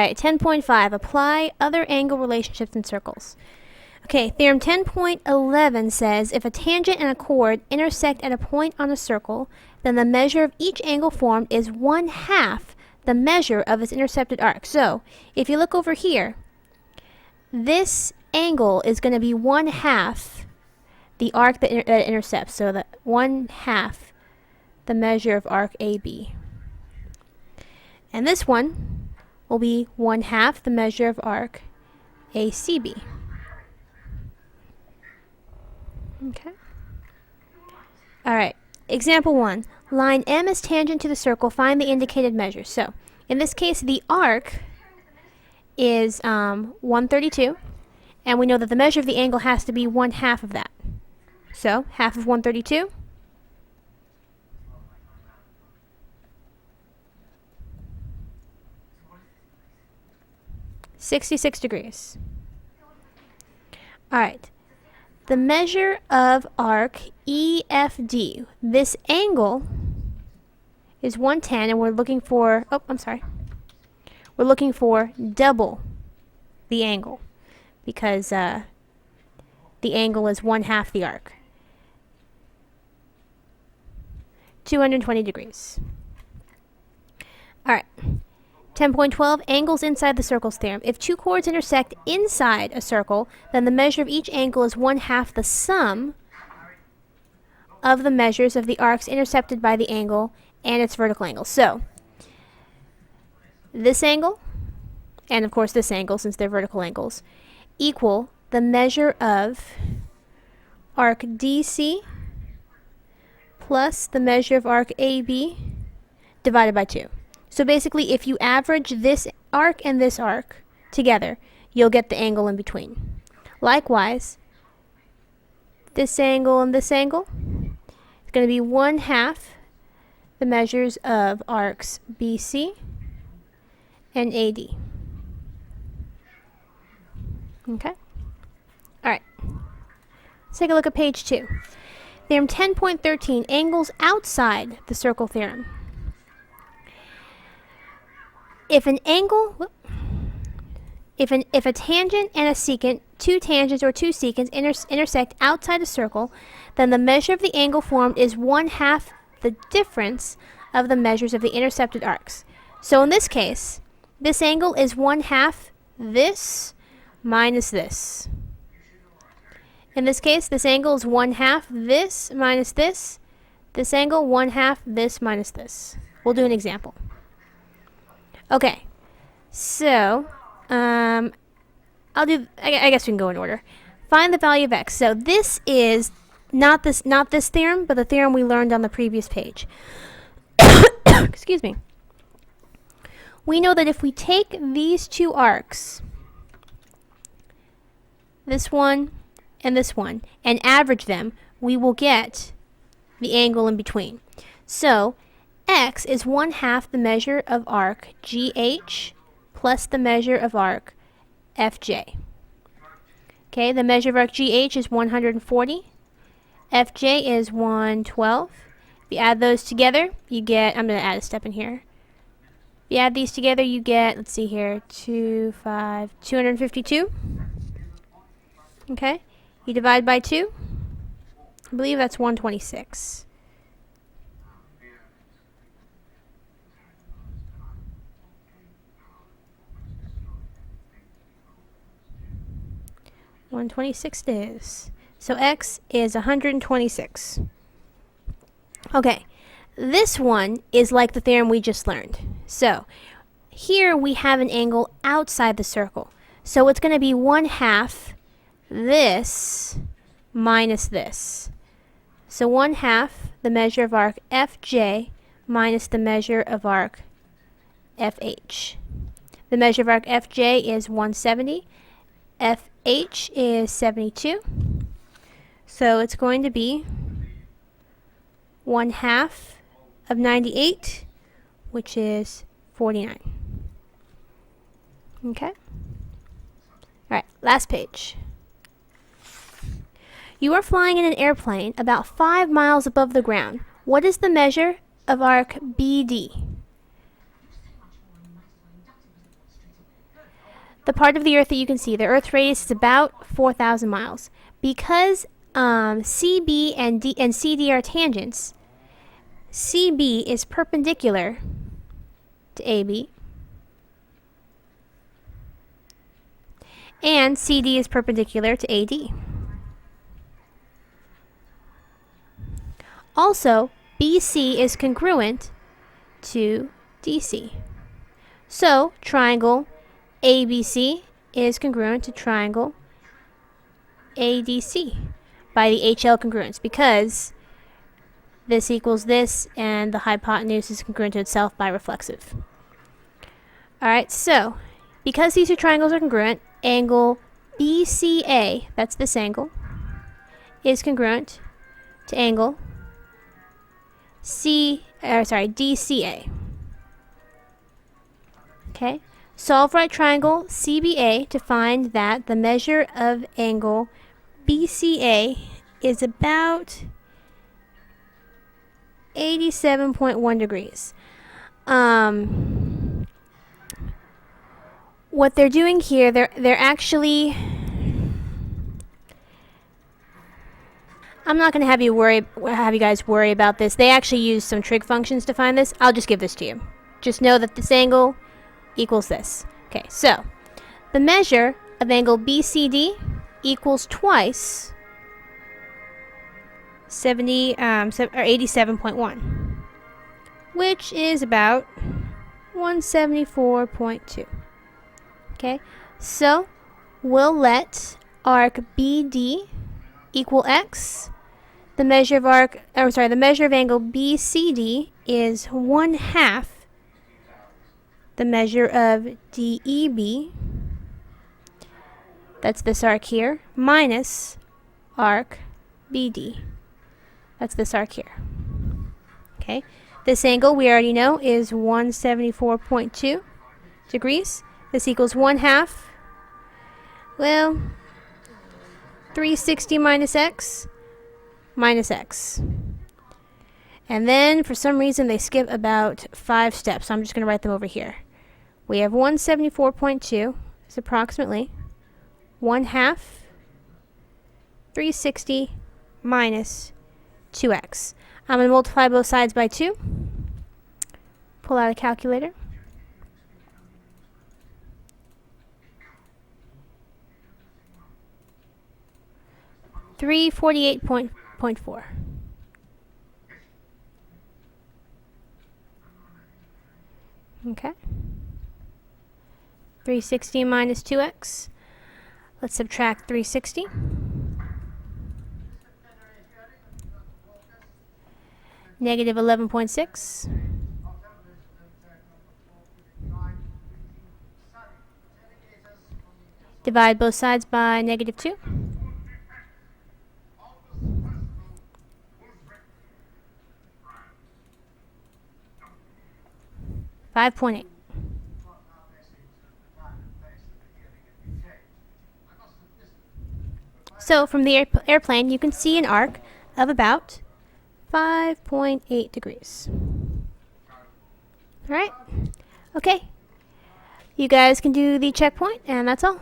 Alright, 10.5. Apply other angle relationships in circles. Okay, theorem 10.11 says if a tangent and a chord intersect at a point on a circle, then the measure of each angle formed is 1/2 the measure of its intercepted arc. So, if you look over here, this angle is going to be 1/2 the arc that intercepts. So that 1/2 the measure of arc AB. And this one will be 1/2 the measure of arc ACB. Okay. Alright, example 1. Line M is tangent to the circle. Find the indicated measure. So, in this case, the arc is 132. And we know that the measure of the angle has to be 1/2 of that. So, half of 132. 66 degrees. Alright. The measure of arc EFD. This angle is 110, and we're looking for, we're looking for double the angle, because the angle is 1/2 the arc. 220 degrees. Alright. 10.12, angles inside the Circles Theorem. If two chords intersect inside a circle, then the measure of each angle is 1/2 the sum of the measures of the arcs intercepted by the angle and its vertical angle. So, this angle, and of course this angle, since they're vertical angles, equal the measure of arc DC plus the measure of arc AB divided by 2. So basically, if you average this arc and this arc together, you'll get the angle in between. Likewise, this angle and this angle is going to be 1/2 the measures of arcs BC and AD. Okay? Alright. Let's take a look at page 2. Theorem 10.13, angles outside the circle theorem. If an angle, if a tangent and a secant, two tangents or two secants intersect outside a circle, then the measure of the angle formed is 1/2 the difference of the measures of the intercepted arcs. So in this case, this angle is 1/2 this minus this. In this case, this angle is 1/2 this minus this. This angle, 1/2 this minus this. We'll do an example. Okay, so I guess we can go in order. Find the value of x. So this is not this theorem, but the theorem we learned on the previous page. Excuse me. We know that if we take these two arcs, this one and this one, and average them, we will get the angle in between. So x is 1/2 the measure of arc GH plus the measure of arc FJ. Okay, the measure of arc GH is 140. FJ is 112. If you add those together, you get, I'm going to add a step in here. If you add these together, you get, let's see here, 252. Okay, you divide by 2. I believe that's 126. $126 is. So x is 126. Okay, this one is like the theorem we just learned. So here we have an angle outside the circle. So it's going to be 1/2 this minus this. So 1/2 the measure of arc FJ minus the measure of arc FH. The measure of arc FJ is 170. FH is 72. So it's going to be 1/2 of 98, which is 49. Okay? Alright, last page. You are flying in an airplane about 5 miles above the ground. What is the measure of arc BD? the part of the Earth that you can see, the Earth's radius is about 4,000 miles. Because CB and CD are tangents, CB is perpendicular to AB, and CD is perpendicular to AD. Also, BC is congruent to DC. So, triangle ABC is congruent to triangle ADC by the HL congruence, because this equals this and the hypotenuse is congruent to itself by reflexive. Alright, so because these two triangles are congruent, angle BCA, that's this angle, is congruent to angle DCA. Okay, solve right triangle CBA to find that the measure of angle BCA is about 87.1 degrees. What they're doing here, they're actually, I'm not going to have you guys worry about this. They actually use some trig functions to find this. I'll just give this to you. Just know that this angle equals this. Okay, so the measure of angle BCD equals twice 87.1, which is about 174.2. Okay, so we'll let arc BD equal x. The measure of angle BCD is 1/2 the measure of DEB. That's this arc here, minus arc BD. That's this arc here. Okay, this angle we already know is 174.2 degrees. This equals 1/2. Well, 360 minus x. And then for some reason they skip about 5 steps, so I'm just going to write them over here. We have 174.2 is approximately 1/2 360 minus 2x. I'm going to multiply both sides by 2. Pull out a calculator. $348.4. Okay. 360 minus 2x. Let's subtract 360. Negative 11.6. Divide both sides by negative 2. 5.8. So from the airplane, you can see an arc of about 5.8 degrees. All right. Okay. You guys can do the checkpoint, and that's all.